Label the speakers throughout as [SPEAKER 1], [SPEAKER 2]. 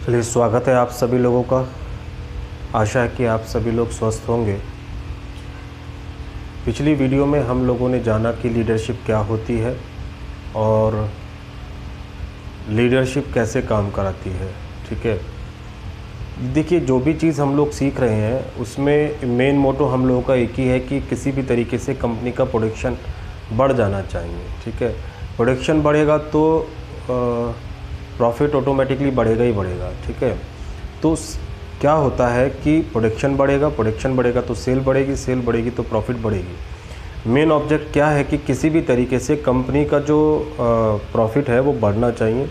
[SPEAKER 1] चलिए, स्वागत है आप सभी लोगों का। आशा है कि आप सभी लोग स्वस्थ होंगे। पिछली वीडियो में हम लोगों ने जाना कि लीडरशिप क्या होती है और लीडरशिप कैसे काम कराती है। ठीक है, देखिए, जो भी चीज़ हम लोग सीख रहे हैं उसमें मेन मोटो हम लोगों का एक ही है कि किसी भी तरीके से कंपनी का प्रोडक्शन बढ़ जाना चाहिए। ठीक है, प्रोडक्शन बढ़ेगा तो प्रॉफिट ऑटोमेटिकली बढ़ेगा ही बढ़ेगा। ठीक है, तो क्या होता है कि प्रोडक्शन बढ़ेगा तो सेल बढ़ेगी तो प्रॉफिट बढ़ेगी। मेन ऑब्जेक्ट क्या है कि किसी भी तरीके से कंपनी का जो प्रॉफिट है वो बढ़ना चाहिए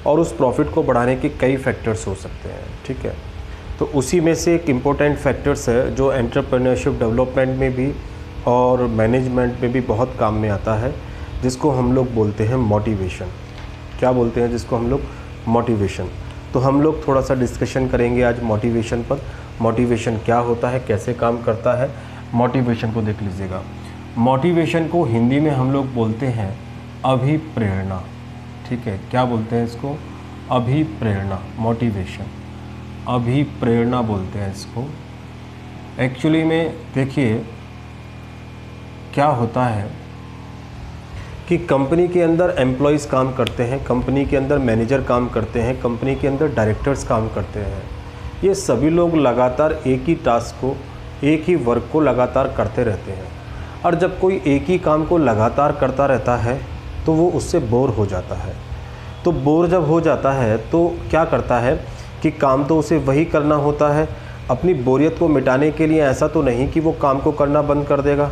[SPEAKER 1] और उस प्रॉफिट को बढ़ाने के कई फैक्टर्स हो सकते हैं। ठीक है, तो उसी में से एक इम्पोर्टेंट फैक्टर्स है जो एंटरप्रेन्योरशिप डेवलपमेंट में भी और मैनेजमेंट में भी बहुत काम में आता है, जिसको हम लोग बोलते हैं मोटिवेशन। क्या बोलते हैं जिसको हम लोग? मोटिवेशन। तो हम लोग थोड़ा सा डिस्कशन करेंगे आज मोटिवेशन पर। मोटिवेशन क्या होता है, कैसे काम करता है। मोटिवेशन को देख लीजिएगा। मोटिवेशन को हिंदी में हम लोग बोलते हैं अभिप्रेरणा। ठीक है, क्या बोलते हैं इसको? अभिप्रेरणा। मोटिवेशन, अभिप्रेरणा बोलते हैं इसको। एक्चुअली में देखिए क्या होता है कि कंपनी के अंदर एम्प्लॉयज़ काम करते हैं, कंपनी के अंदर मैनेजर काम करते हैं, कंपनी के अंदर डायरेक्टर्स काम करते हैं। ये सभी लोग लगातार एक ही टास्क को, एक ही वर्क को लगातार करते रहते हैं। और जब कोई एक ही काम को लगातार करता रहता है तो वो उससे बोर हो जाता है। तो बोर जब हो जाता है तो क्या करता है कि काम तो उसे वही करना होता है। अपनी बोरियत को मिटाने के लिए ऐसा तो नहीं कि वो काम को करना बंद कर देगा,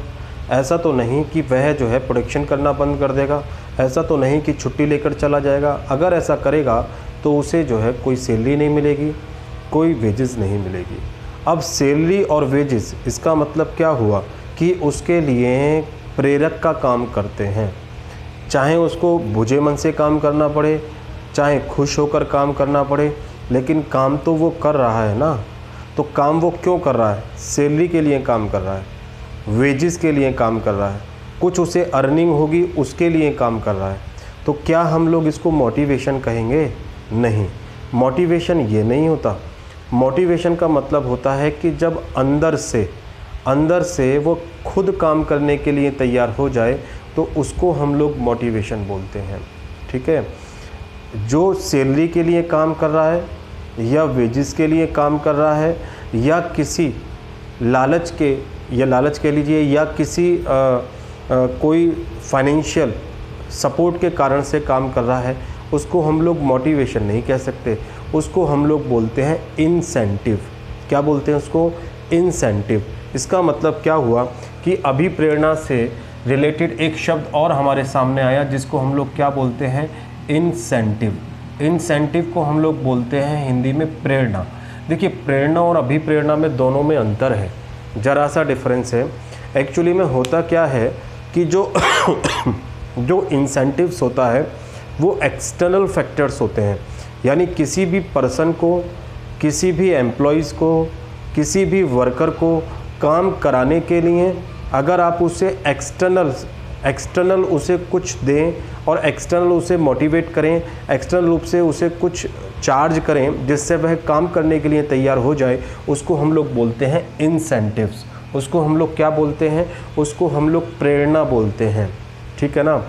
[SPEAKER 1] ऐसा तो नहीं कि वह जो है प्रोडक्शन करना बंद कर देगा, ऐसा तो नहीं कि छुट्टी लेकर चला जाएगा। अगर ऐसा करेगा तो उसे जो है कोई सैलरी नहीं मिलेगी, कोई वेजेस नहीं मिलेगी। अब सैलरी और वेजेस, इसका मतलब क्या हुआ कि उसके लिए प्रेरक का काम करते हैं। चाहे उसको बुझे मन से काम करना पड़े, चाहे खुश होकर काम करना पड़े, लेकिन काम तो वो कर रहा है ना। तो काम वो क्यों कर रहा है? सैलरी के लिए काम कर रहा है, वेजेस के लिए काम कर रहा है, कुछ उसे अर्निंग होगी उसके लिए काम कर रहा है। तो क्या हम लोग इसको मोटिवेशन कहेंगे? नहीं, मोटिवेशन ये नहीं होता। मोटिवेशन का मतलब होता है कि जब अंदर से वो खुद काम करने के लिए तैयार हो जाए तो उसको हम लोग मोटिवेशन बोलते हैं। ठीक है, जो सैलरी के लिए काम कर रहा है या वेजेस के लिए काम कर रहा है या किसी लालच कह लीजिए या किसी कोई फाइनेंशियल सपोर्ट के कारण से काम कर रहा है, उसको हम लोग मोटिवेशन नहीं कह सकते। उसको हम लोग बोलते हैं इंसेंटिव। क्या बोलते हैं उसको? इंसेंटिव। इसका मतलब क्या हुआ कि अभिप्रेरणा से रिलेटेड एक शब्द और हमारे सामने आया जिसको हम लोग क्या बोलते हैं? इंसेंटिव। इंसेंटिव को हम लोग बोलते हैं हिंदी में प्रेरणा। देखिए, प्रेरणा और अभिप्रेरणा में दोनों में अंतर है, ज़रा सा डिफरेंस है। एक्चुअली में होता क्या है कि जो इंसेंटिव्स होता है वो एक्सटर्नल फैक्टर्स होते हैं। यानी किसी भी पर्सन को, किसी भी एम्प्लॉइज़ को, किसी भी वर्कर को काम कराने के लिए अगर आप उसे एक्सटर्नल उसे कुछ दें और एक्सटर्नल उसे मोटिवेट करें, एक्सटर्नल रूप से उसे कुछ चार्ज करें जिससे वह काम करने के लिए तैयार हो जाए, उसको हम लोग बोलते हैं इंसेंटिव्स। उसको हम लोग क्या बोलते हैं? उसको हम लोग प्रेरणा बोलते हैं। ठीक है ना।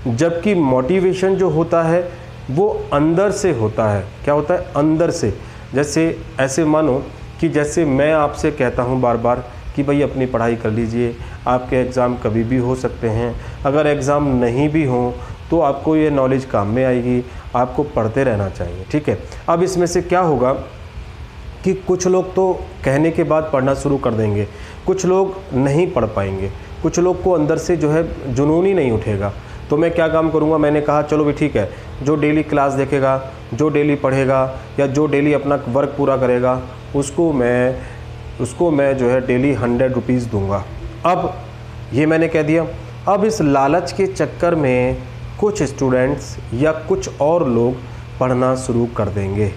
[SPEAKER 1] जबकि मोटिवेशन जो होता है वो अंदर से होता है। क्या होता है? अंदर से। जैसे ऐसे मानो कि जैसे मैं आपसे कहता हूँ बार बार कि भाई अपनी पढ़ाई कर लीजिए, आपके एग्ज़ाम कभी भी हो सकते हैं। अगर एग्ज़ाम नहीं भी हों तो आपको ये नॉलेज काम में आएगी, आपको पढ़ते रहना चाहिए। ठीक है, अब इसमें से क्या होगा कि कुछ लोग तो कहने के बाद पढ़ना शुरू कर देंगे, कुछ लोग नहीं पढ़ पाएंगे, कुछ लोग को अंदर से जो है जुनून ही नहीं उठेगा। तो मैं क्या काम करूँगा? मैंने कहा चलो भी ठीक है, जो डेली क्लास देखेगा, जो डेली पढ़ेगा या जो डेली अपना वर्क पूरा करेगा उसको मैं जो है डेली 100 रुपीज़ दूँगा। अब ये मैंने कह दिया। अब इस लालच के चक्कर में कुछ स्टूडेंट्स या कुछ और लोग पढ़ना शुरू कर देंगे।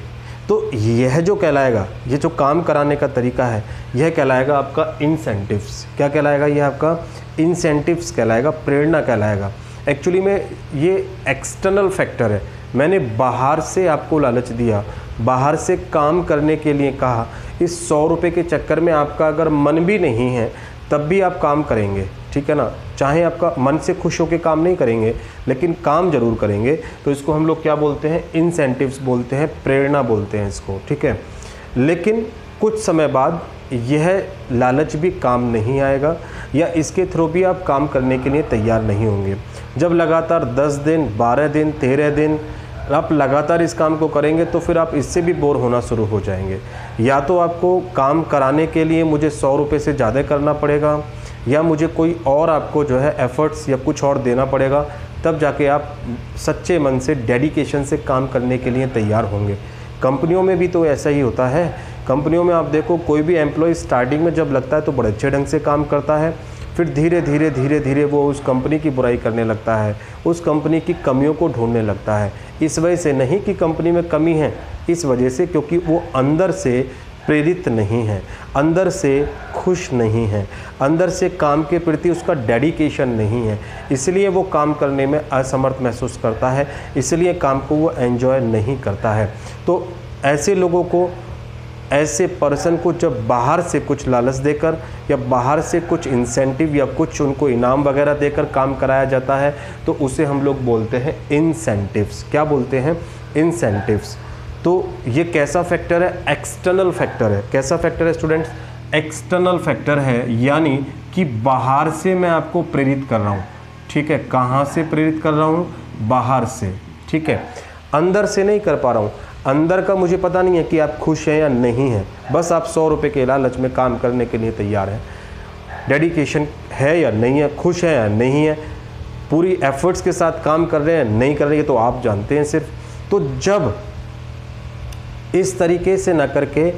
[SPEAKER 1] तो यह जो कहलाएगा, ये जो काम कराने का तरीका है, यह कहलाएगा आपका इंसेंटिव्स। क्या कहलाएगा? यह आपका इंसेंटिव्स कहलाएगा, प्रेरणा कहलाएगा। एक्चुअली में ये एक्सटर्नल फैक्टर है। मैंने बाहर से आपको लालच दिया, बाहर से काम करने के लिए कहा, इस 100 रुपये के चक्कर में आपका अगर मन भी नहीं है तब भी आप काम करेंगे, ठीक है ना। चाहे आपका मन से खुश होकर काम नहीं करेंगे लेकिन काम जरूर करेंगे। तो इसको हम लोग क्या बोलते हैं, इंसेंटिव्स बोलते हैं, प्रेरणा बोलते हैं इसको, ठीक है। लेकिन कुछ समय बाद यह लालच भी काम नहीं आएगा या इसके थ्रू भी आप काम करने के लिए तैयार नहीं होंगे। जब लगातार 10 दिन, 12 दिन, 13 दिन आप लगातार इस काम को करेंगे तो फिर आप इससे भी बोर होना शुरू हो जाएंगे। या तो आपको काम कराने के लिए मुझे 100 रुपये से ज़्यादा करना पड़ेगा या मुझे कोई और आपको जो है एफ़र्ट्स या कुछ और देना पड़ेगा, तब जाके आप सच्चे मन से, डेडिकेशन से काम करने के लिए तैयार होंगे। कंपनियों में भी तो ऐसा ही होता है। कंपनियों में आप देखो, कोई भी एम्प्लॉय स्टार्टिंग में जब लगता है तो बड़े अच्छे ढंग से काम करता है, फिर धीरे धीरे वो उस कंपनी की बुराई करने लगता है, उस कंपनी की कमियों को ढूंढने लगता है। इस वजह से नहीं कि कंपनी में कमी है, इस वजह से क्योंकि वो अंदर से प्रेरित नहीं है, अंदर से खुश नहीं है, अंदर से काम के प्रति उसका डेडिकेशन नहीं है, इसलिए वो काम करने में असमर्थ महसूस करता है, इसलिए काम को वो एंजॉय नहीं करता है। तो ऐसे लोगों को, ऐसे पर्सन को जब बाहर से कुछ लालच देकर या बाहर से कुछ इंसेंटिव या कुछ उनको इनाम वगैरह देकर काम कराया जाता है तो उसे हम लोग बोलते हैं इंसेंटिव्स। क्या बोलते हैं, इंसेंटिव्स। तो ये कैसा फैक्टर है, एक्सटर्नल फैक्टर है। कैसा फैक्टर है स्टूडेंट्स, एक्सटर्नल फैक्टर है, यानी कि बाहर से मैं आपको प्रेरित कर रहा हूँ, ठीक है। कहाँ से प्रेरित कर रहा हूँ, बाहर से, ठीक है। अंदर से नहीं कर पा रहा हूँ, अंदर का मुझे पता नहीं है कि आप खुश हैं या नहीं हैं, बस आप 100 रुपये के लालच में काम करने के लिए तैयार हैं। डेडिकेशन है या नहीं है, खुश है या नहीं है, पूरी एफर्ट्स के साथ काम कर रहे हैं, नहीं कर रहे हैं, तो आप जानते हैं सिर्फ। तो जब इस तरीके से ना करके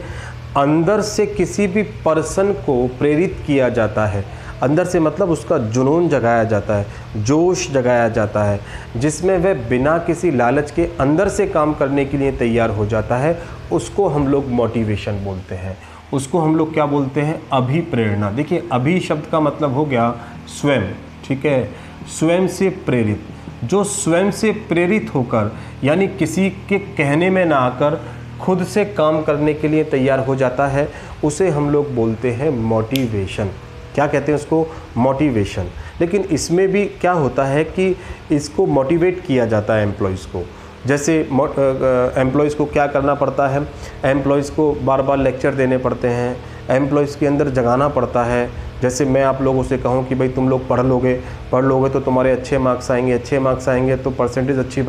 [SPEAKER 1] अंदर से किसी भी पर्सन को प्रेरित किया जाता है, अंदर से मतलब उसका जुनून जगाया जाता है, जोश जगाया जाता है, जिसमें वह बिना किसी लालच के अंदर से काम करने के लिए तैयार हो जाता है, उसको हम लोग मोटिवेशन बोलते हैं। उसको हम लोग क्या बोलते हैं, अभिप्रेरणा। देखिए, अभि शब्द का मतलब हो गया स्वयं, ठीक है, स्वयं से प्रेरित। जो स्वयं से प्रेरित होकर, यानी किसी के कहने में ना आकर खुद से काम करने के लिए तैयार हो जाता है, उसे हम लोग बोलते हैं मोटिवेशन। क्या कहते हैं उसको, मोटिवेशन। लेकिन इसमें भी क्या होता है कि इसको मोटिवेट किया जाता है एम्प्लॉयज़ को। जैसे एम्प्लॉयज़ को क्या करना पड़ता है, एम्प्लॉयज़ को बार बार लेक्चर देने पड़ते हैं, एम्प्लॉयज़ के अंदर जगाना पड़ता है। जैसे मैं आप लोगों से कहूँ कि भाई तुम लोग पढ़ लोगे तो तुम्हारे अच्छे मार्क्स आएंगे तो परसेंटेज अच्छी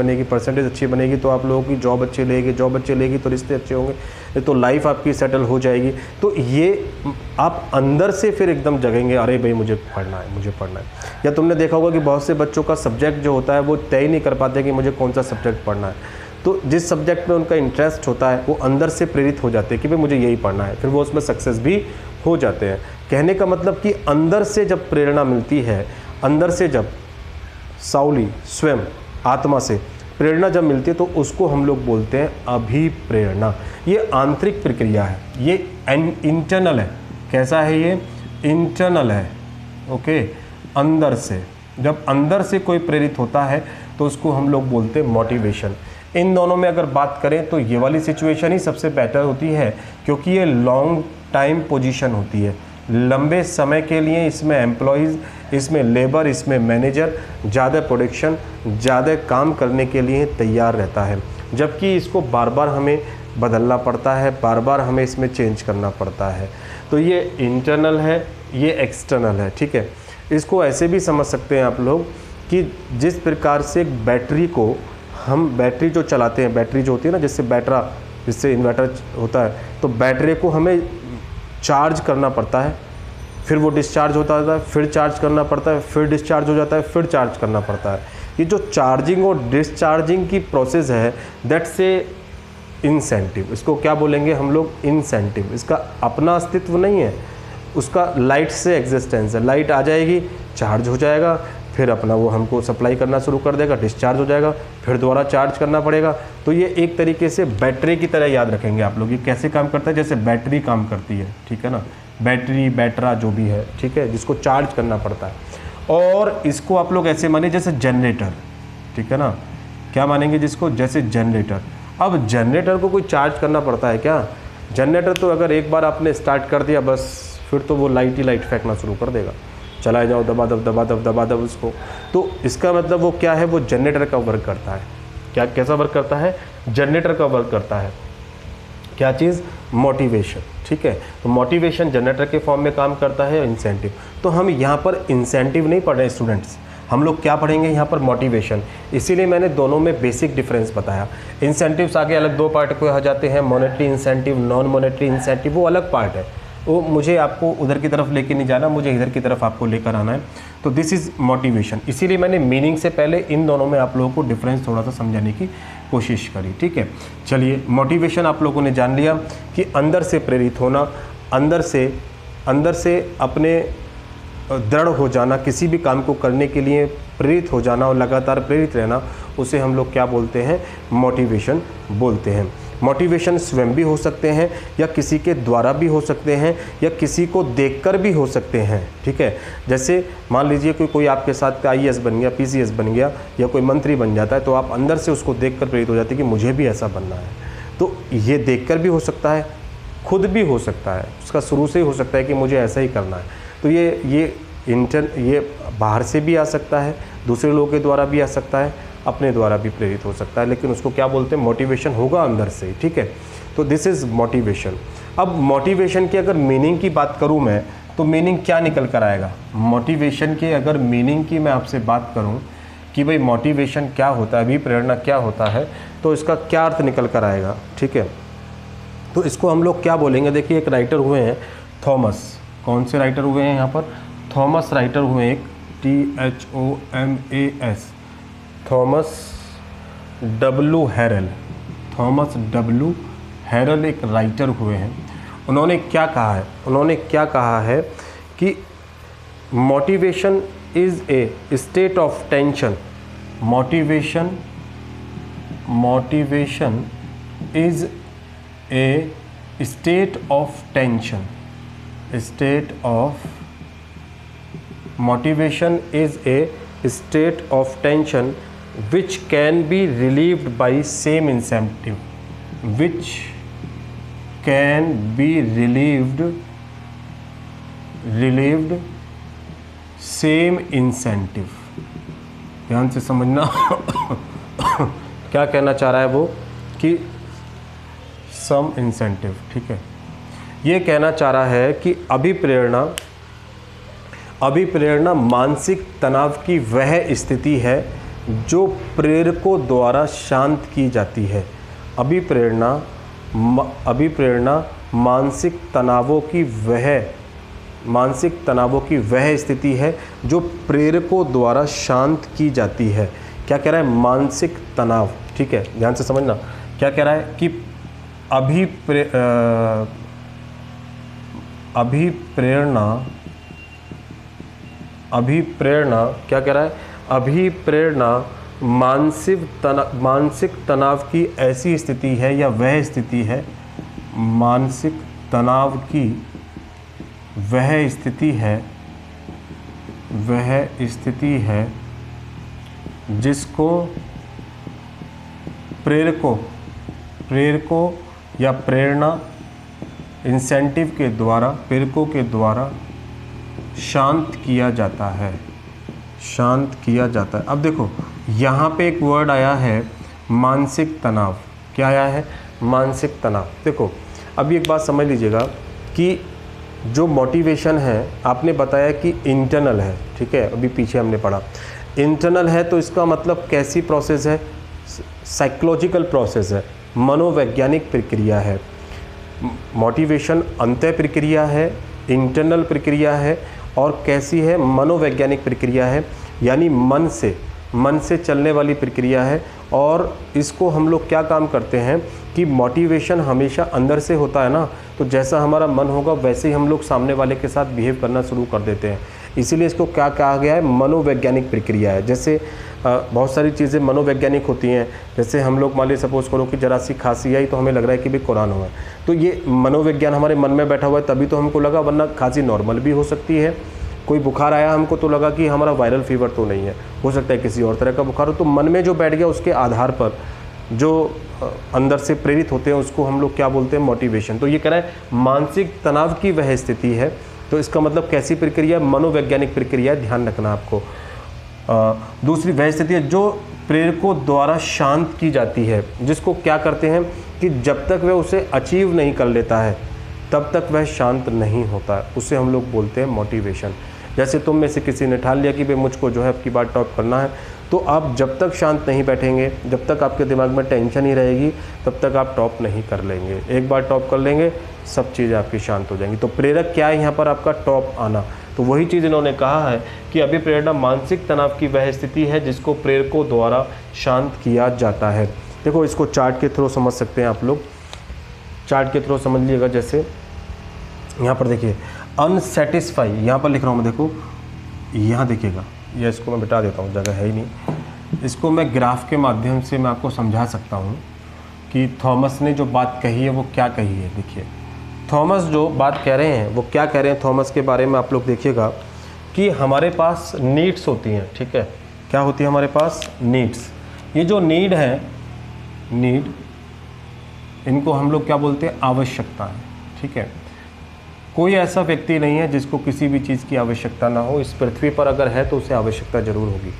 [SPEAKER 1] बनेगी तो आप लोगों की जॉब अच्छी लगेगी तो रिश्ते अच्छे होंगे, तो लाइफ आपकी सेटल हो जाएगी। तो ये आप अंदर से फिर एकदम जगेंगे, अरे भाई मुझे पढ़ना है। या तुमने देखा होगा कि बहुत से बच्चों का सब्जेक्ट जो होता है वो तय नहीं कर पाते कि मुझे कौन सा सब्जेक्ट पढ़ना है। तो जिस सब्जेक्ट में उनका इंटरेस्ट होता है वो अंदर से प्रेरित हो जाते हैं कि भाई मुझे यही पढ़ना है, फिर वो उसमें सक्सेस भी हो जाते हैं। कहने का मतलब कि अंदर से जब प्रेरणा मिलती है, अंदर से जब साउली स्वयं आत्मा से प्रेरणा जब मिलती है तो उसको हम लोग बोलते हैं अभिप्रेरणा। ये आंतरिक प्रक्रिया है, ये इंटरनल है। कैसा है ये, इंटरनल है, ओके, अंदर से। जब अंदर से कोई प्रेरित होता है तो उसको हम लोग बोलते हैं मोटिवेशन। इन दोनों में अगर बात करें तो ये वाली सिचुएशन ही सबसे बेटर होती है, क्योंकि ये लॉन्ग टाइम पोजीशन होती है, लंबे समय के लिए इसमें एम्प्लॉयज़, इसमें लेबर, इसमें मैनेजर ज़्यादा प्रोडक्शन, ज़्यादा काम करने के लिए तैयार रहता है। जबकि इसको बार बार हमें बदलना पड़ता है, बार बार हमें इसमें चेंज करना पड़ता है। तो ये इंटरनल है, ये एक्सटर्नल है, ठीक है। इसको ऐसे भी समझ सकते हैं आप लोग कि जिस प्रकार से बैटरी को हम, बैटरी जो चलाते हैं, बैटरी जो होती है ना, जिससे इन्वर्टर होता है, तो बैटरी को हमें चार्ज करना पड़ता है, फिर वो डिस्चार्ज होता है, फिर चार्ज करना पड़ता है, फिर डिस्चार्ज हो जाता है, फिर चार्ज करना पड़ता है। ये जो चार्जिंग और डिस्चार्जिंग की प्रोसेस है, दैट्स ए इंसेंटिव। इसको क्या बोलेंगे हम लोग, इंसेंटिव। इसका अपना अस्तित्व नहीं है, उसका लाइट से एग्जिस्टेंस है। लाइट आ जाएगी, चार्ज हो जाएगा, फिर अपना वो हमको सप्लाई करना शुरू कर देगा, डिस्चार्ज हो जाएगा, फिर दोबारा चार्ज करना पड़ेगा। तो ये एक तरीके से बैटरी की तरह याद रखेंगे आप लोग। ये कैसे काम करता है, जैसे बैटरी काम करती है, ठीक है ना, बैटरी, बैटरा जो भी है, ठीक है, जिसको चार्ज करना पड़ता है। और इसको आप लोग ऐसे माने जैसे जनरेटर, ठीक है ना, क्या मानेंगे जिसको, जैसे जनरेटर। अब जनरेटर को कोई चार्ज करना पड़ता है क्या? जनरेटर तो अगर एक बार आपने स्टार्ट कर दिया बस फिर तो वो लाइट ही लाइट फेंकना शुरू कर देगा, चलाए जाओ दबा दब उसको। तो इसका मतलब वो क्या है, वो जनरेटर का वर्क करता है। क्या कैसा वर्क करता है? जनरेटर का वर्क करता है। क्या चीज़? मोटिवेशन। ठीक है, तो मोटिवेशन जनरेटर के फॉर्म में काम करता है, इंसेंटिव। तो हम यहाँ पर इंसेंटिव नहीं पढ़ रहे स्टूडेंट्स, हम लोग क्या पढ़ेंगे यहाँ पर? मोटिवेशन। इसीलिए मैंने दोनों में बेसिक डिफरेंस बताया। इंसेंटिव्स आगे अलग दो पार्ट को आ जाते हैं, monetary incentive, non monetary incentive, वो अलग पार्ट है। वो मुझे आपको उधर की तरफ लेके नहीं जाना, मुझे इधर की तरफ आपको लेकर आना है। तो दिस इज़ मोटिवेशन। इसीलिए मैंने मीनिंग से पहले इन दोनों में आप लोगों को डिफरेंस थोड़ा सा समझाने की कोशिश करी। ठीक है, चलिए मोटिवेशन आप लोगों ने जान लिया कि अंदर से प्रेरित होना, अंदर से अपने दृढ़ हो जाना, किसी भी काम को करने के लिए प्रेरित हो जाना और लगातार प्रेरित रहना, उसे हम लोग क्या बोलते हैं? मोटिवेशन बोलते हैं। मोटिवेशन स्वयं भी हो सकते हैं या किसी के द्वारा भी हो सकते हैं या किसी को देखकर भी हो सकते हैं। ठीक है, जैसे मान लीजिए कोई आपके साथ IAS बन गया, PCS बन गया या कोई मंत्री बन जाता है, तो आप अंदर से उसको देखकर प्रेरित हो जाते हैं कि मुझे भी ऐसा बनना है। तो ये देखकर भी हो सकता है, खुद भी हो सकता है, उसका शुरू से ही हो सकता है कि मुझे ऐसा ही करना है। तो ये बाहर से भी आ सकता है, दूसरे लोगों के द्वारा भी आ सकता है, अपने द्वारा भी प्रेरित हो सकता है, लेकिन उसको क्या बोलते हैं? मोटिवेशन होगा अंदर से। ठीक है, तो दिस इज़ मोटिवेशन। अब मोटिवेशन की अगर मीनिंग की बात करूं मैं, तो मीनिंग क्या निकल कर आएगा? मोटिवेशन के अगर मीनिंग की मैं आपसे बात करूं कि भाई मोटिवेशन क्या होता है, अभिप्रेरणा क्या होता है, तो इसका क्या अर्थ निकल कर आएगा? ठीक है, तो इसको हम लोग क्या बोलेंगे? देखिए, एक राइटर हुए हैं थॉमस। कौन से राइटर हुए हैं यहाँ पर? थॉमस राइटर हुए हैं, एक THOMAS, Thomas W Harrell. Thomas W Harrell एक राइटर हुए हैं। उन्होंने क्या कहा है कि motivation is a state of tension. Motivation is a state of tension. Motivation is a state of tension which can be relieved by same incentive. Same incentive. ध्यान से समझना क्या कहना चाह रहा है वो, कि सम इंसेंटिव। ठीक है, ये कहना चाह रहा है कि अभिप्रेरणा मानसिक तनाव की वह स्थिति है जो प्रेरकों द्वारा शांत की जाती है। अभिप्रेरणा मानसिक तनावों की वह स्थिति है जो प्रेरकों द्वारा शांत की जाती है। क्या कह रहा है? मानसिक तनाव। ठीक है, ध्यान से समझना क्या कह रहा है कि अभिप्रेरणा क्या कह रहा है? अभिप्रेरणा मानसिक तनाव की ऐसी स्थिति है या वह स्थिति है, मानसिक तनाव की वह स्थिति है जिसको प्रेरकों या प्रेरणा इंसेंटिव के द्वारा, प्रेरकों के द्वारा शांत किया जाता है। अब देखो यहाँ पे एक वर्ड आया है मानसिक तनाव। क्या आया है? मानसिक तनाव। देखो अभी एक बात समझ लीजिएगा कि जो मोटिवेशन है आपने बताया कि इंटरनल है। ठीक है, अभी पीछे हमने पढ़ा इंटरनल है, तो इसका मतलब कैसी प्रोसेस है? साइकोलॉजिकल प्रोसेस है, मनोवैज्ञानिक प्रक्रिया है। मोटिवेशन अंतः प्रक्रिया है, इंटरनल प्रक्रिया है, और कैसी है? मनोवैज्ञानिक प्रक्रिया है, यानी मन से चलने वाली प्रक्रिया है। और इसको हम लोग क्या काम करते हैं कि मोटिवेशन हमेशा अंदर से होता है ना, तो जैसा हमारा मन होगा वैसे ही हम लोग सामने वाले के साथ बिहेव करना शुरू कर देते हैं। इसीलिए इसको क्या कहा गया है? मनोवैज्ञानिक प्रक्रिया है। जैसे बहुत सारी चीज़ें मनोवैज्ञानिक होती हैं। जैसे हम लोग मान लीजिए सपोज़ करो कि जरा सी खांसी आई तो हमें लग रहा है कि भाई कोरोना हुआ है, तो ये मनोविज्ञान हमारे मन में बैठा हुआ है, तभी तो हमको लगा, वरना खांसी नॉर्मल भी हो सकती है। कोई बुखार आया हमको तो लगा कि हमारा वायरल फीवर तो नहीं है, हो सकता है किसी और तरह का बुखार हो। तो मन में जो बैठ गया उसके आधार पर जो अंदर से प्रेरित होते हैं उसको हम लोग क्या बोलते हैं, मोटिवेशन। तो ये कह रहा है मानसिक तनाव की वह स्थिति है, तो इसका मतलब कैसी प्रक्रिया, मनोवैज्ञानिक प्रक्रिया है, ध्यान रखना आपको। दूसरी वह स्थिति है जो प्रेरकों द्वारा शांत की जाती है, जिसको क्या करते हैं कि जब तक वह उसे अचीव नहीं कर लेता है तब तक वह शांत नहीं होता है, उसे हम लोग बोलते हैं मोटिवेशन। जैसे तुम में से किसी ने ठान लिया कि भाई मुझको जो है अब की बार टॉप करना है, तो आप जब तक शांत नहीं बैठेंगे, जब तक आपके दिमाग में टेंशन ही रहेगी, तब तक आप टॉप नहीं कर लेंगे। एक बार टॉप कर लेंगे सब चीज़ें आपकी शांत हो जाएंगी। तो प्रेरक क्या है यहाँ पर, आपका टॉप आना। तो वही चीज़ इन्होंने कहा है कि अभिप्रेरणा मानसिक तनाव की वह स्थिति है जिसको प्रेरकों द्वारा शांत किया जाता है। देखो इसको चार्ट के थ्रू समझ सकते हैं आप लोग, चार्ट के थ्रू समझ लीजिएगा। जैसे यहाँ पर देखिए अनसेटिस्फाई, यहाँ पर लिख रहा हूँ मैं, देखो यहाँ देखिएगा, या इसको मैं बिठा देता हूँ, जगह है ही नहीं। इसको मैं ग्राफ के माध्यम से मैं आपको समझा सकता हूँ कि थॉमस ने जो बात कही है वो क्या कही है। देखिए थॉमस जो बात कह रहे हैं वो क्या कह रहे हैं, थॉमस के बारे में आप लोग देखिएगा कि हमारे पास नीड्स होती हैं, ठीक है, क्या होती है हमारे पास, नीड्स। ये जो नीड है, नीड, इनको हम लोग क्या बोलते हैं, आवश्यकता है, ठीक है। कोई ऐसा व्यक्ति नहीं है जिसको किसी भी चीज़ की आवश्यकता ना हो, इस पृथ्वी पर अगर है तो उसे आवश्यकता ज़रूर होगी,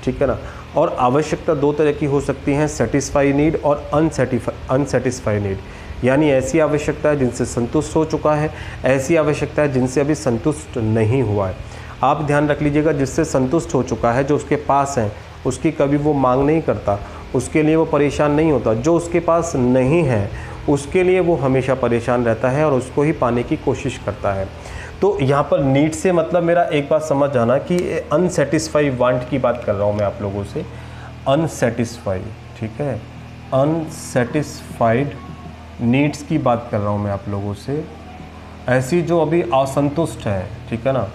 [SPEAKER 1] ठीक है ना। और आवश्यकता दो तरह की हो सकती हैं, सेटिस्फाई नीड और अनसेटिस्फाई नीड। यानी ऐसी आवश्यकता है जिनसे संतुष्ट हो चुका है, ऐसी आवश्यकता है जिनसे अभी संतुष्ट नहीं हुआ है। आप ध्यान रख लीजिएगा, जिससे संतुष्ट हो चुका है, जो उसके पास है, उसकी कभी वो मांग नहीं करता, उसके लिए वो परेशान नहीं होता। जो उसके पास नहीं है उसके लिए वो हमेशा परेशान रहता है और उसको ही पाने की कोशिश करता है। तो यहाँ पर नीड से मतलब मेरा एक बात समझ जाना कि अनसेटिस्फाई वांट की बात कर रहा हूँ मैं आप लोगों से, अनसेटिस्फाई, ठीक है, अनसेटिस्फाइड नीड्स की बात कर रहा हूँ मैं आप लोगों से। ऐसी जो अभी असंतुष्ट है, ठीक है ना,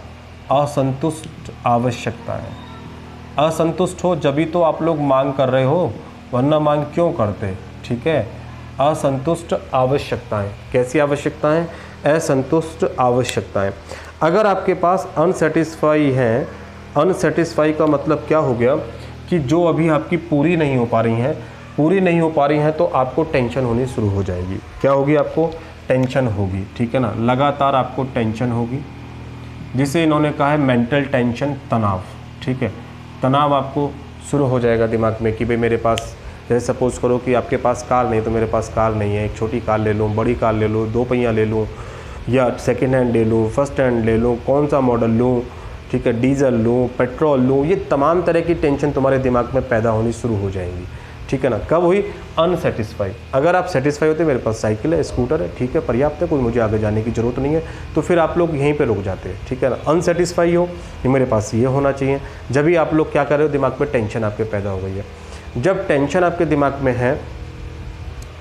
[SPEAKER 1] असंतुष्ट आवश्यकता है। असंतुष्ट हो जभी तो आप लोग मांग कर रहे हो, वरना मांग क्यों करते, ठीक है। असंतुष्ट आवश्यकताएं, कैसी आवश्यकताएं, असंतुष्ट आवश्यकताएं। अगर आपके पास अनसेटिस्फाई हैं, अनसेटिस्फाई का मतलब क्या हो गया कि जो अभी आपकी पूरी नहीं हो पा रही हैं, पूरी नहीं हो पा रही हैं, तो आपको टेंशन होनी शुरू हो जाएगी। क्या होगी, आपको टेंशन होगी, ठीक है ना, लगातार आपको टेंशन होगी, जिसे इन्होंने कहा है मेंटल टेंशन, तनाव, ठीक है। तनाव आपको शुरू हो जाएगा दिमाग में कि भाई मेरे पास, जैसे सपोज़ करो कि आपके पास कार नहीं, तो मेरे पास कार नहीं है, एक छोटी कार ले लूँ, बड़ी कार ले लूँ, 2 पहिया ले लूँ, या सेकेंड हैंड ले लूँ, फर्स्ट हैंड ले लूँ, कौन सा मॉडल लूँ, ठीक है, डीजल लूँ, पेट्रोल लूँ, ये तमाम तरह की टेंशन तुम्हारे दिमाग में पैदा होनी शुरू हो जाएंगी, ठीक है ना। कब हुई, अनसेटिस्फाई। अगर आप सेटिस्फाई होते, मेरे पास साइकिल है, स्कूटर है, ठीक है, पर्याप्त है, कोई मुझे आगे जाने की ज़रूरत नहीं है, तो फिर आप लोग यहीं पे रुक जाते हैं, ठीक है ना। अनसेटिस्फाई हो कि मेरे पास ये होना चाहिए, जब भी आप लोग क्या कर रहे हो, दिमाग में टेंशन आपके पैदा हो गई है। जब टेंशन आपके दिमाग में है,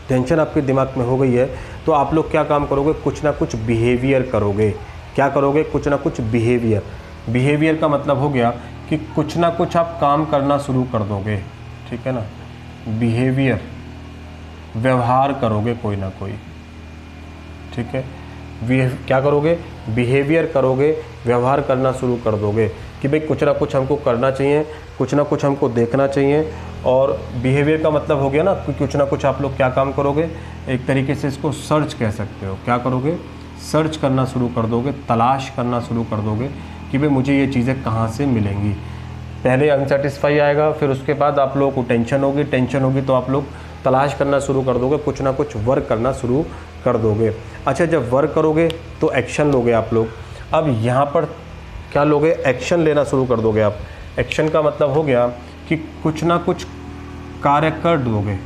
[SPEAKER 1] टेंशन आपके दिमाग में हो गई है, तो आप लोग क्या काम करोगे, कुछ ना कुछ बिहेवियर करोगे। क्या करोगे, कुछ ना कुछ बिहेवियर। बिहेवियर का मतलब हो गया कि कुछ ना कुछ आप काम करना शुरू कर दोगे, ठीक है ना। बिहेवियर, व्यवहार करोगे कोई ना कोई, ठीक है। क्या करोगे, बिहेवियर करोगे, व्यवहार करना शुरू कर दोगे कि भाई कुछ ना कुछ हमको करना चाहिए, कुछ ना कुछ हमको देखना चाहिए। और बिहेवियर का मतलब हो गया ना कि कुछ ना कुछ आप लोग क्या काम करोगे, एक तरीके से इसको सर्च कह सकते हो। क्या करोगे, सर्च करना शुरू कर दोगे, तलाश करना शुरू कर दोगे कि भाई मुझे ये चीज़ें कहाँ से मिलेंगी। पहले अनसेटिस्फाई आएगा, फिर उसके बाद आप लोगों को टेंशन होगी तो आप लोग तलाश करना शुरू कर दोगे, कुछ ना कुछ वर्क करना शुरू कर दोगे। अच्छा, जब वर्क करोगे तो एक्शन लोगे आप लोग। अब यहाँ पर क्या लोगे, एक्शन लेना शुरू कर दोगे आप। एक्शन का मतलब हो गया कि कुछ ना कुछ कार्य कर दोगे।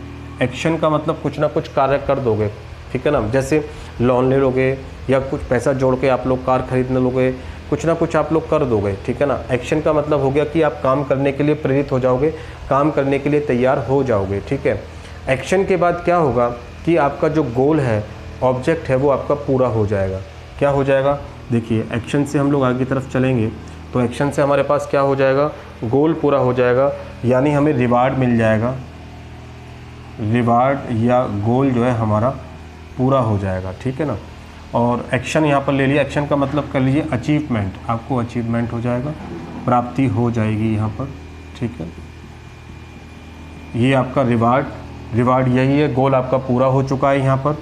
[SPEAKER 1] एक्शन का मतलब कुछ ना कुछ कार्य कर दोगे, ठीक है ना। जैसे लोन ले लोगे या कुछ पैसा जोड़ के आप लोग कार खरीदने लोगे, कुछ ना कुछ आप लोग कर दोगे, ठीक है ना। एक्शन का मतलब हो गया कि आप काम करने के लिए प्रेरित हो जाओगे, काम करने के लिए तैयार हो जाओगे, ठीक है। एक्शन के बाद क्या होगा कि आपका जो गोल है, ऑब्जेक्ट है, वो आपका पूरा हो जाएगा। क्या हो जाएगा, देखिए एक्शन से हम लोग आगे की तरफ चलेंगे तो एक्शन से हमारे पास क्या हो जाएगा, गोल पूरा हो जाएगा, यानी हमें रिवार्ड मिल जाएगा। रिवार्ड या गोल जो है हमारा पूरा हो जाएगा, ठीक है ना। और एक्शन यहाँ पर ले लिया, एक्शन का मतलब कर लीजिए अचीवमेंट, आपको अचीवमेंट हो जाएगा, प्राप्ति हो जाएगी यहाँ पर, ठीक है। ये आपका रिवार्ड रिवार्ड यही है, गोल आपका पूरा हो चुका है यहाँ पर,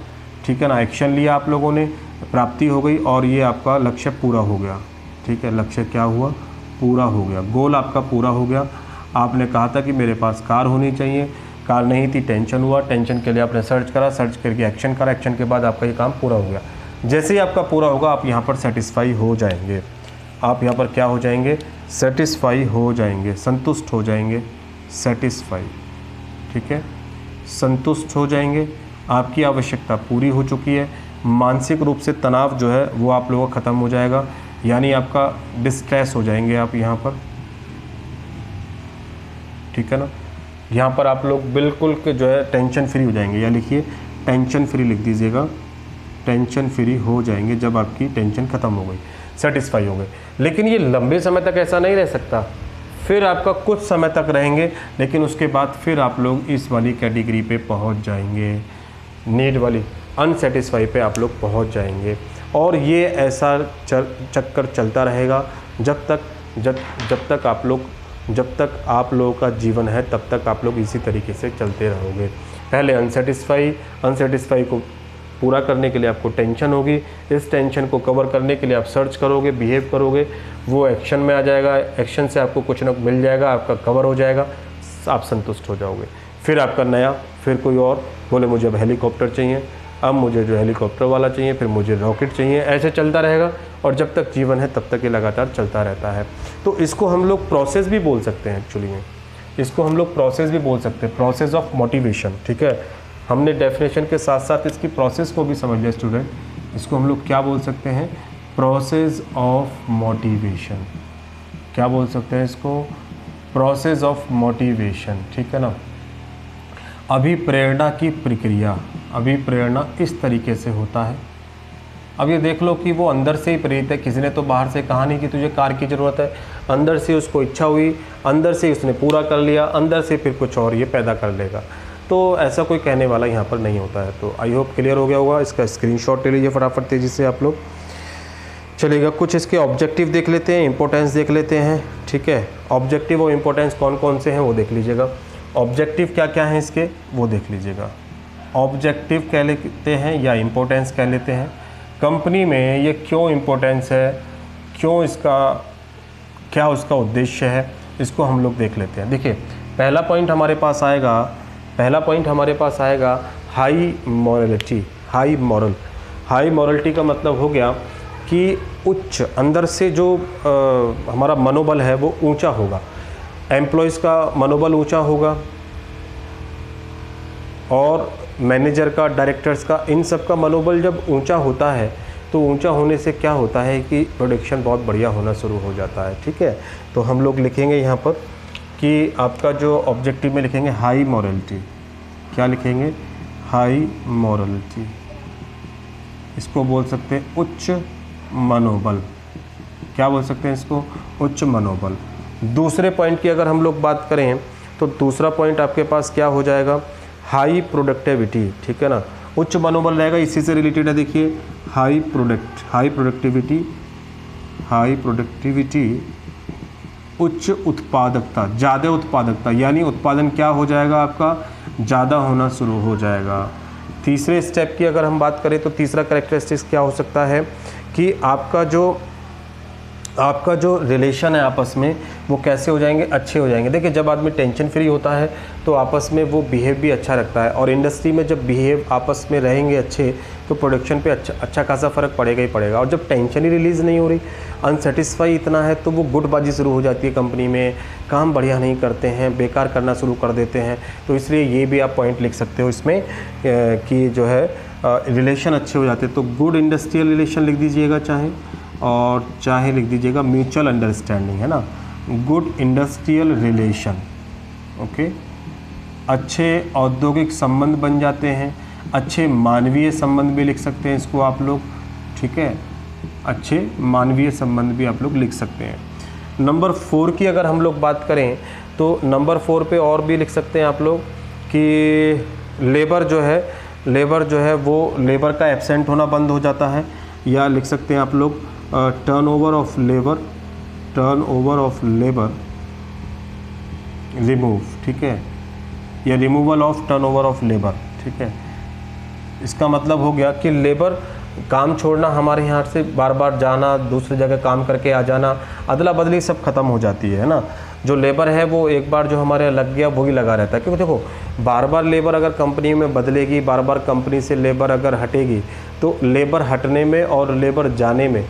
[SPEAKER 1] ठीक है ना। एक्शन लिया आप लोगों ने, प्राप्ति हो गई और ये आपका लक्ष्य पूरा हो गया, ठीक है। लक्ष्य क्या हुआ, पूरा हो गया, गोल आपका पूरा हो गया। आपने कहा था कि मेरे पास कार होनी चाहिए, कार नहीं थी, टेंशन हुआ, टेंशन के लिए आपने सर्च करा, सर्च करके एक्शन करा, एक्शन के बाद आपका ये काम पूरा हो गया। जैसे ही आपका पूरा होगा आप यहाँ पर सेटिस्फाई हो जाएंगे, आप यहाँ पर क्या हो जाएंगे, सेटिस्फाई हो जाएंगे, संतुष्ट हो जाएंगे, सेटिस्फाई, ठीक है, संतुष्ट हो जाएंगे। आपकी आवश्यकता पूरी हो चुकी है, मानसिक रूप से तनाव जो है वो आप लोगों का ख़त्म हो जाएगा, यानी आपका डिस्ट्रेस हो जाएंगे आप यहाँ पर, ठीक है ना। यहाँ पर आप लोग बिल्कुल के जो है टेंशन फ्री हो जाएंगे, या लिखिए टेंशन फ्री लिख दीजिएगा, टेंशन फ्री हो जाएंगे जब आपकी टेंशन ख़त्म हो गई, सेटिस्फाई हो गए। लेकिन ये लंबे समय तक ऐसा नहीं रह सकता, फिर आपका कुछ समय तक रहेंगे, लेकिन उसके बाद फिर आप लोग इस वाली कैटेगरी पे पहुंच जाएंगे, नीड वाली, अनसेटिस्फाई पे आप लोग पहुंच जाएंगे। और ये ऐसा चक्कर चलता रहेगा जब तक आप लोगों का जीवन है, तब तक आप लोग इसी तरीके से चलते रहोगे। पहले अनसेटिस्फाई को पूरा करने के लिए आपको टेंशन होगी, इस टेंशन को कवर करने के लिए आप सर्च करोगे, बिहेव करोगे, वो एक्शन में आ जाएगा, एक्शन से आपको कुछ ना मिल जाएगा, आपका कवर हो जाएगा, आप संतुष्ट हो जाओगे। फिर आपका नया, फिर कोई और बोले मुझे अब हेलीकॉप्टर चाहिए, अब मुझे जो हेलीकॉप्टर वाला चाहिए, फिर मुझे रॉकेट चाहिए, ऐसे चलता रहेगा। और जब तक जीवन है तब तक ये लगातार चलता रहता है। तो इसको हम लोग प्रोसेस भी बोल सकते हैं, एक्चुअली में इसको हम लोग प्रोसेस भी बोल सकते हैं, प्रोसेस ऑफ मोटिवेशन, ठीक है। हमने डेफिनेशन के साथ साथ इसकी प्रोसेस को भी समझ लिया स्टूडेंट। इसको हम लोग क्या बोल सकते हैं, प्रोसेस ऑफ मोटिवेशन, क्या बोल सकते हैं इसको, प्रोसेस ऑफ मोटिवेशन, ठीक है ना। अभिप्रेरणा की प्रक्रिया, अभिप्रेरणा इस तरीके से होता है। अब ये देख लो कि वो अंदर से ही प्रेरित है, किसी ने तो बाहर से कहा नहीं कि तुझे कार की ज़रूरत है, अंदर से उसको इच्छा हुई, अंदर से उसने पूरा कर लिया, अंदर से फिर कुछ और ये पैदा कर लेगा। तो ऐसा कोई कहने वाला यहाँ पर नहीं होता है। तो आई होप क्लियर हो गया होगा। इसका स्क्रीनशॉट ले लीजिए फटाफट तेज़ी से आप लोग। चलेगा, कुछ इसके ऑब्जेक्टिव देख लेते हैं, इंपॉर्टेंस देख लेते हैं, ठीक है। ऑब्जेक्टिव और इंपॉर्टेंस कौन कौन से हैं वो देख लीजिएगा। ऑब्जेक्टिव क्या क्या हैं इसके वो देख लीजिएगा। ऑब्जेक्टिव कह लेते हैं या इम्पोर्टेंस कह लेते हैं। कंपनी में ये क्यों इम्पोर्टेंस है, क्यों इसका, क्या उसका उद्देश्य है, इसको हम लोग देख लेते हैं। देखिए पहला पॉइंट हमारे पास आएगा हाई मॉरलिटी, हाई मॉरलिटी का मतलब हो गया कि उच्च, अंदर से जो हमारा मनोबल है वो ऊंचा होगा, एम्प्लॉयज़ का मनोबल ऊंचा होगा, और मैनेजर का, डायरेक्टर्स का, इन सब का मनोबल जब ऊंचा होता है तो ऊंचा होने से क्या होता है कि प्रोडक्शन बहुत बढ़िया होना शुरू हो जाता है, ठीक है। तो हम लोग लिखेंगे यहाँ पर कि आपका जो ऑब्जेक्टिव में लिखेंगे हाई मॉरलिटी, क्या लिखेंगे, हाई मॉरलिटी, इसको बोल सकते हैं उच्च मनोबल, क्या बोल सकते हैं इसको, उच्च मनोबल। दूसरे पॉइंट की अगर हम लोग बात करें तो दूसरा पॉइंट आपके पास क्या हो जाएगा, हाई प्रोडक्टिविटी, ठीक है ना। उच्च मनोबल रहेगा, इसी से रिलेटेड है, देखिए हाई प्रोडक्टिविटी, उच्च उत्पादकता, ज़्यादा उत्पादकता, यानी उत्पादन क्या हो जाएगा आपका, ज़्यादा होना शुरू हो जाएगा। तीसरे स्टेप की अगर हम बात करें तो तीसरा कैरेक्टरिस्टिक्स क्या हो सकता है कि आपका जो रिलेशन है आपस में वो कैसे हो जाएंगे, अच्छे हो जाएंगे। देखिए जब आदमी टेंशन फ्री होता है तो आपस में वो बिहेव भी अच्छा रखता है, और इंडस्ट्री में जब बिहेव आपस में रहेंगे अच्छे तो प्रोडक्शन पे अच्छा खासा फ़र्क पड़ेगा ही पड़ेगा। और जब टेंशन ही रिलीज़ नहीं हो रही, अनसेटिस्फाई इतना है, तो वो गुटबाजी शुरू हो जाती है कंपनी में, काम बढ़िया नहीं करते हैं, बेकार करना शुरू कर देते हैं। तो इसलिए ये भी आप पॉइंट लिख सकते हो इसमें कि जो है रिलेशन अच्छे हो जाते हैं। तो गुड इंडस्ट्रियल रिलेशन लिख दीजिएगा चाहे लिख दीजिएगा म्यूचुअल अंडरस्टैंडिंग, है ना, गुड इंडस्ट्रियल रिलेशन, ओके। अच्छे औद्योगिक संबंध बन जाते हैं, अच्छे मानवीय संबंध भी लिख सकते हैं इसको आप लोग, ठीक है, अच्छे मानवीय संबंध भी आप लोग लिख सकते हैं। नंबर 4 की अगर हम लोग बात करें तो नंबर 4 पे और भी लिख सकते हैं आप लोग कि लेबर जो है वो लेबर का एब्सेंट होना बंद हो जाता है, या लिख सकते हैं आप लोग टर्नओवर ऑफ लेबर रिमूव, ठीक है, या removal of turnover of labour, ठीक है। इसका मतलब हो गया कि लेबर काम छोड़ना, हमारे यहाँ से बार बार जाना, दूसरी जगह काम करके आ जाना, अदला बदली सब खत्म हो जाती है ना। जो लेबर है वो एक बार जो हमारे लग गया वही लगा रहता है, क्योंकि देखो बार बार लेबर अगर कंपनी में बदलेगी, बार बार कंपनी से लेबर अगर हटेगी, तो लेबर हटने में और लेबर जाने में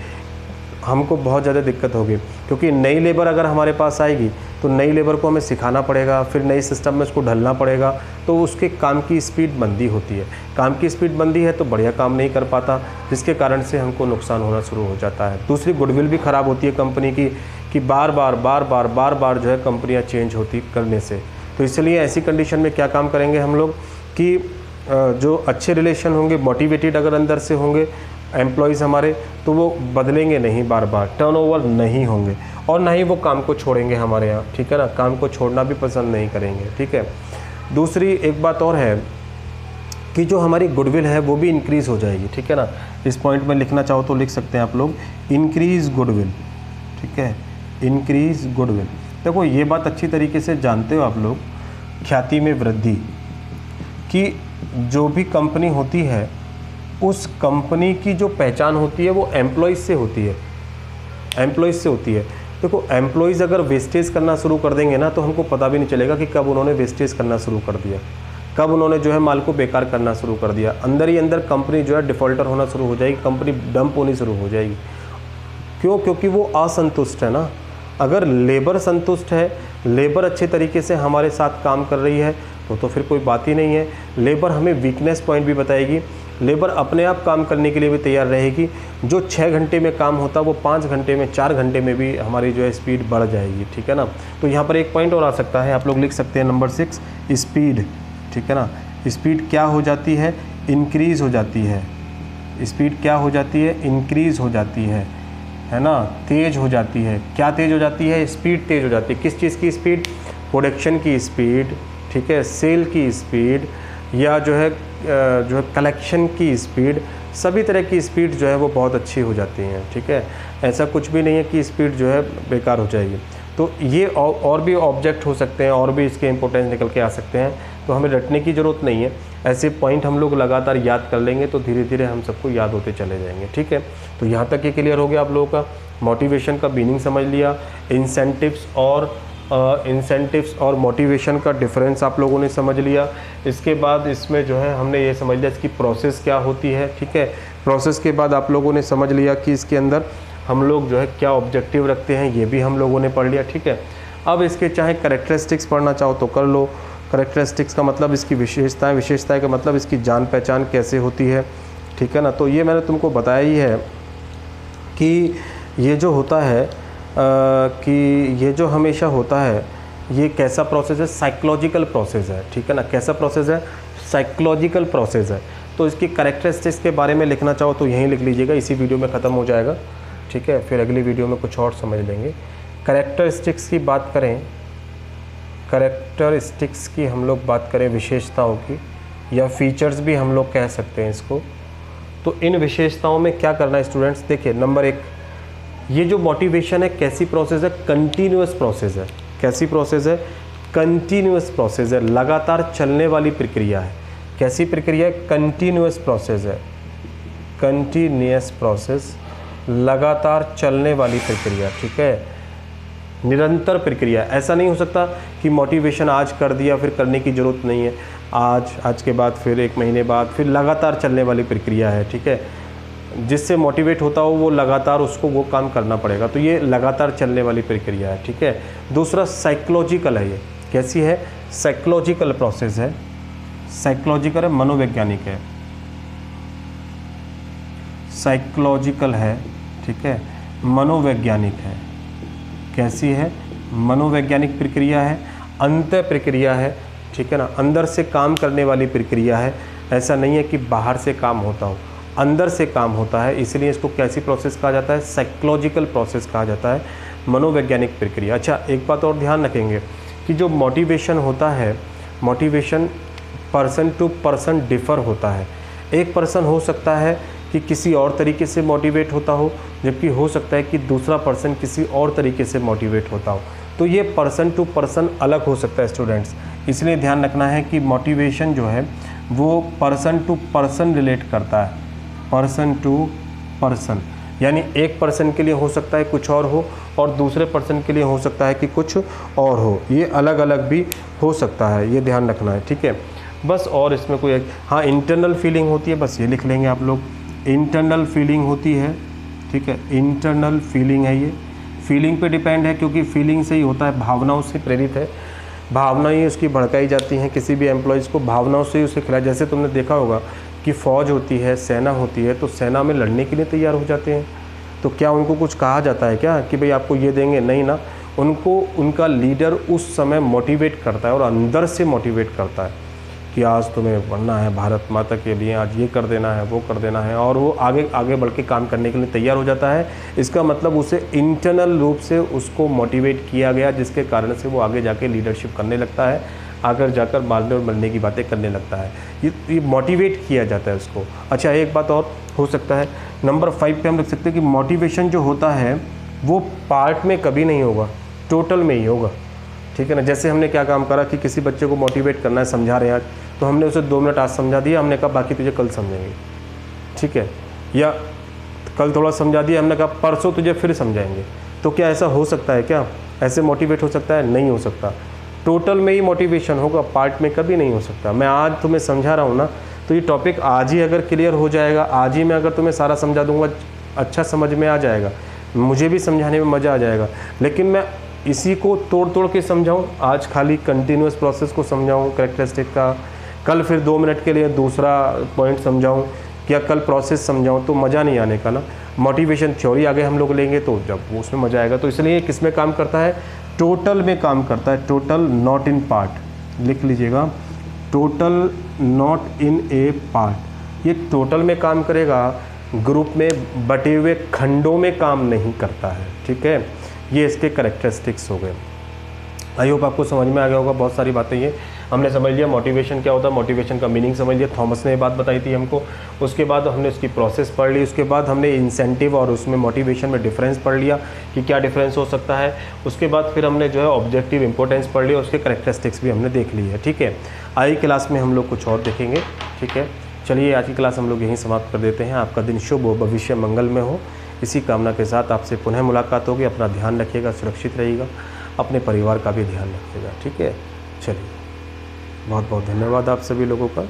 [SPEAKER 1] हमको बहुत ज़्यादा दिक्कत होगी, क्योंकि नई लेबर अगर हमारे पास आएगी तो नई लेबर को हमें सिखाना पड़ेगा, फिर नई सिस्टम में उसको ढलना पड़ेगा, तो उसके काम की स्पीड मंदी होती है। काम की स्पीड मंदी है तो बढ़िया काम नहीं कर पाता, जिसके कारण से हमको नुकसान होना शुरू हो जाता है। दूसरी गुडविल भी ख़राब होती है कंपनी की, कि बार बार जो है कंपनियाँ चेंज होती करने से। तो इसलिए ऐसी कंडीशन में क्या काम करेंगे हम लोग कि जो अच्छे रिलेशन होंगे, मोटिवेटेड अगर अंदर से होंगे एम्प्लॉयज़ हमारे, तो वो बदलेंगे नहीं, बार बार टर्नओवर नहीं होंगे, और ना ही वो काम को छोड़ेंगे हमारे यहाँ, ठीक है ना। काम को छोड़ना भी पसंद नहीं करेंगे, ठीक है। दूसरी एक बात और है कि जो हमारी गुडविल है वो भी इंक्रीज़ हो जाएगी, ठीक है ना। इस पॉइंट में लिखना चाहो तो लिख सकते हैं आप लोग, इंक्रीज़ गुडविल, ठीक है, इंक्रीज़ गुडविल। देखो ये बात अच्छी तरीके से जानते हो आप लोग, ख्याति में वृद्धि, कि जो भी कंपनी होती है उस कंपनी की जो पहचान होती है वो एम्प्लॉयज़ से होती है, एम्प्लॉयज़ से होती है। देखो एम्प्लॉयज़ अगर वेस्टेज करना शुरू कर देंगे ना, तो हमको पता भी नहीं चलेगा कि कब उन्होंने वेस्टेज करना शुरू कर दिया, कब उन्होंने जो है माल को बेकार करना शुरू कर दिया। अंदर ही अंदर कंपनी जो है डिफ़ॉल्टर होना शुरू हो जाएगी, कंपनी डंप होनी शुरू हो जाएगी। क्यों? क्योंकि वो असंतुष्ट है ना। अगर लेबर संतुष्ट है, लेबर अच्छे तरीके से हमारे साथ काम कर रही है, तो फिर कोई बात ही नहीं है। लेबर हमें वीकनेस पॉइंट भी बताएगी, लेबर अपने आप काम करने के लिए भी तैयार रहेगी। जो 6 घंटे में काम होता वो 5 घंटे में, 4 घंटे में भी हमारी जो है स्पीड बढ़ जाएगी, ठीक है ना। तो यहाँ पर एक पॉइंट और आ सकता है, आप लोग लिख सकते हैं नंबर 6, स्पीड, ठीक है ना। स्पीड क्या हो जाती है? इंक्रीज़ हो जाती है। स्पीड क्या हो जाती है? इंक्रीज़ हो जाती है ना, तेज़ हो जाती है। क्या तेज़ हो जाती है? स्पीड तेज़ हो जाती है। किस चीज़ की स्पीड? प्रोडक्शन की स्पीड, ठीक है, सेल की स्पीड, या जो है कलेक्शन की स्पीड, सभी तरह की स्पीड जो है वो बहुत अच्छी हो जाती हैं, ठीक है। ऐसा कुछ भी नहीं है कि स्पीड जो है बेकार हो जाएगी। तो ये और भी ऑब्जेक्ट हो सकते हैं, और भी इसके इंपॉर्टेंस निकल के आ सकते हैं, तो हमें रटने की ज़रूरत नहीं है। ऐसे पॉइंट हम लोग लगातार याद कर लेंगे तो धीरे धीरे हम सबको याद होते चले जाएंगे, ठीक है। तो यहाँ तक ये क्लियर हो गया आप लोगों का। मोटिवेशन का मीनिंग समझ लिया, इंसेंटिव्स और मोटिवेशन का डिफरेंस आप लोगों ने समझ लिया। इसके बाद इसमें जो है हमने ये समझ लिया इसकी प्रोसेस क्या होती है, ठीक है। प्रोसेस के बाद आप लोगों ने समझ लिया कि इसके अंदर हम लोग जो है क्या ऑब्जेक्टिव रखते हैं, ये भी हम लोगों ने पढ़ लिया, ठीक है। अब इसके चाहे कैरेक्टरिस्टिक्स पढ़ना चाहो तो कर लो। कैरेक्टरिस्टिक्स का मतलब इसकी विशेषताएं, विशेषताएं का मतलब इसकी जान पहचान कैसे होती है, ठीक है ना। तो ये मैंने तुमको बताया ही है कि ये जो होता है कि ये जो हमेशा होता है ये कैसा प्रोसेस है? साइकोलॉजिकल प्रोसेस है, ठीक है ना। कैसा प्रोसेस है? साइकोलॉजिकल प्रोसेस है। तो इसकी कैरेक्टरिस्टिक्स के बारे में लिखना चाहो तो यहीं लिख लीजिएगा, इसी वीडियो में ख़त्म हो जाएगा, ठीक है। फिर अगली वीडियो में कुछ और समझ लेंगे। कैरेक्टरिस्टिक्स की बात करें, कैरेक्टरिस्टिक्स की हम लोग बात करें, विशेषताओं की, या फीचर्स भी हम लोग कह सकते हैं इसको। तो इन विशेषताओं में क्या करना है स्टूडेंट्स? देखिए नंबर 1, ये जो मोटिवेशन है कैसी प्रोसेस है? कंटिन्यूअस प्रोसेस है। कैसी प्रोसेस है? कंटिन्यूअस प्रोसेस है, लगातार चलने वाली प्रक्रिया है। कैसी प्रक्रिया है? कंटिन्यूअस प्रोसेस है। कंटिन्यूअस प्रोसेस, लगातार चलने वाली प्रक्रिया, ठीक है, निरंतर प्रक्रिया। ऐसा नहीं हो सकता कि मोटिवेशन आज कर दिया फिर करने की ज़रूरत नहीं है, आज के बाद फिर 1 महीने बाद, फिर लगातार चलने वाली प्रक्रिया है, ठीक है। जिससे मोटिवेट होता हो वो लगातार उसको वो काम करना पड़ेगा। तो ये लगातार चलने वाली प्रक्रिया है, ठीक है। दूसरा साइकोलॉजिकल है। ये कैसी है? साइकोलॉजिकल प्रोसेस है। साइकोलॉजिकल है, मनोवैज्ञानिक है, साइकोलॉजिकल है, ठीक है, मनोवैज्ञानिक है। कैसी है? मनोवैज्ञानिक प्रक्रिया है, अंतः प्रक्रिया है, ठीक है ना। अंदर से काम करने वाली प्रक्रिया है। ऐसा नहीं है कि बाहर से काम होता हो, अंदर से काम होता है, इसलिए इसको कैसी प्रोसेस कहा जाता है? साइकोलॉजिकल प्रोसेस कहा जाता है, मनोवैज्ञानिक प्रक्रिया। अच्छा, एक बात और ध्यान रखेंगे कि जो मोटिवेशन होता है, motivation person to person differ होता है। एक पर्सन हो सकता है कि किसी और तरीके से मोटिवेट होता हो, जबकि हो सकता है कि दूसरा पर्सन किसी और तरीके से मोटिवेट होता हो। तो ये पर्सन टू पर्सन अलग हो सकता है स्टूडेंट्स, इसलिए ध्यान रखना है कि मोटिवेशन जो है वो पर्सन टू पर्सन रिलेट करता है, पर्सन टू पर्सन, यानी एक पर्सन के लिए हो सकता है कुछ और हो और दूसरे पर्सन के लिए हो सकता है कि कुछ और हो, ये अलग अलग भी हो सकता है, ये ध्यान रखना है, ठीक है। बस और इसमें कोई हाँ इंटरनल फीलिंग होती है, बस ये लिख लेंगे आप लोग, इंटरनल फीलिंग होती है, ठीक है, इंटरनल फीलिंग है ये, फीलिंग पे डिपेंड है क्योंकि फीलिंग से ही होता है, भावनाओं से प्रेरित है, भावना ही उसकी भड़काई जाती हैं, किसी भी एम्प्लॉयज़ को भावनाओं से ही उसे खिलाया। जैसे तुमने देखा होगा कि फ़ौज होती है, सेना होती है, तो सेना में लड़ने के लिए तैयार हो जाते हैं, तो क्या उनको कुछ कहा जाता है क्या कि भाई आपको ये देंगे, नहीं ना, उनको उनका लीडर उस समय मोटिवेट करता है और अंदर से मोटिवेट करता है कि आज तुम्हें बढ़ना है भारत माता के लिए, आज ये कर देना है, वो कर देना है, और वो आगे आगे बढ़ के काम करने के लिए तैयार हो जाता है। इसका मतलब उसे इंटरनल रूप से उसको मोटिवेट किया गया, जिसके कारण से वो आगे जाके लीडरशिप करने लगता है, आगे जाकर मारने और मरने की बातें करने लगता है, ये मोटिवेट किया जाता है उसको। अच्छा, एक बात और हो सकता है, नंबर 5 पे हम लिख सकते हैं कि मोटिवेशन जो होता है वो पार्ट में कभी नहीं होगा, टोटल में ही होगा, ठीक है ना। जैसे हमने क्या काम करा कि किसी बच्चे को मोटिवेट करना है, समझा रहे हैं आज, तो हमने उसे 2 मिनट आज समझा दिया, हमने कहा बाकी तुझे कल समझेंगे, ठीक है, या कल थोड़ा समझा दिया, हमने कहा परसों तुझे फिर समझाएंगे। तो क्या ऐसा हो सकता है क्या, ऐसे मोटिवेट हो सकता है? नहीं हो सकता, टोटल में ही मोटिवेशन होगा, पार्ट में कभी नहीं हो सकता। मैं आज तुम्हें समझा रहा हूँ ना, तो ये टॉपिक आज ही अगर क्लियर हो जाएगा, आज ही मैं अगर तुम्हें सारा समझा दूंगा, अच्छा समझ में आ जाएगा, मुझे भी समझाने में मज़ा आ जाएगा। लेकिन मैं इसी को तोड़ तोड़ के समझाऊँ, आज खाली कंटिन्यूस प्रोसेस को समझाऊँ कैरेक्टरिस्टिक का, कल फिर 2 मिनट के लिए दूसरा पॉइंट समझाऊँ, या कल प्रोसेस समझाऊँ, तो मज़ा नहीं आने का ना। मोटिवेशन थ्योरी आगे हम लोग लेंगे तो जब उसमें मज़ा आएगा। तो इसलिए किस में काम करता है? टोटल में काम करता है, टोटल नॉट इन पार्ट, लिख लीजिएगा, total not in A part. ये टोटल में काम करेगा, ग्रुप में बटे हुए खंडों में काम नहीं करता है, ठीक है। ये इसके कैरेक्टरिस्टिक्स हो गए। आई होप आपको समझ में आ गया होगा, बहुत सारी बातें ये हमने समझ लिया। मोटिवेशन क्या होता है, मोटिवेशन का मीनिंग समझ लिया, थॉमस ने ये बात बताई थी हमको। उसके बाद हमने उसकी प्रोसेस पढ़ ली, उसके बाद हमने इंसेंटिव और उसमें मोटिवेशन में डिफरेंस पढ़ लिया कि क्या डिफरेंस हो सकता है। उसके बाद फिर हमने जो है ऑब्जेक्टिव इंपॉर्टेंस पढ़ लिया, उसके कैरेक्टरिस्टिक्स भी हमने देख ली है, ठीक है। आई क्लास में हम लोग कुछ और देखेंगे, ठीक है। चलिए आज की क्लास हम लोग यहीं समाप्त कर देते हैं। आपका दिन शुभ हो, भविष्य मंगल में हो, इसी कामना के साथ आपसे पुनः मुलाकात होगी। अपना ध्यान रखिएगा, सुरक्षित रहिएगा, अपने परिवार का भी ध्यान रखिएगा, ठीक है। चलिए, बहुत बहुत धन्यवाद आप सभी लोगों का।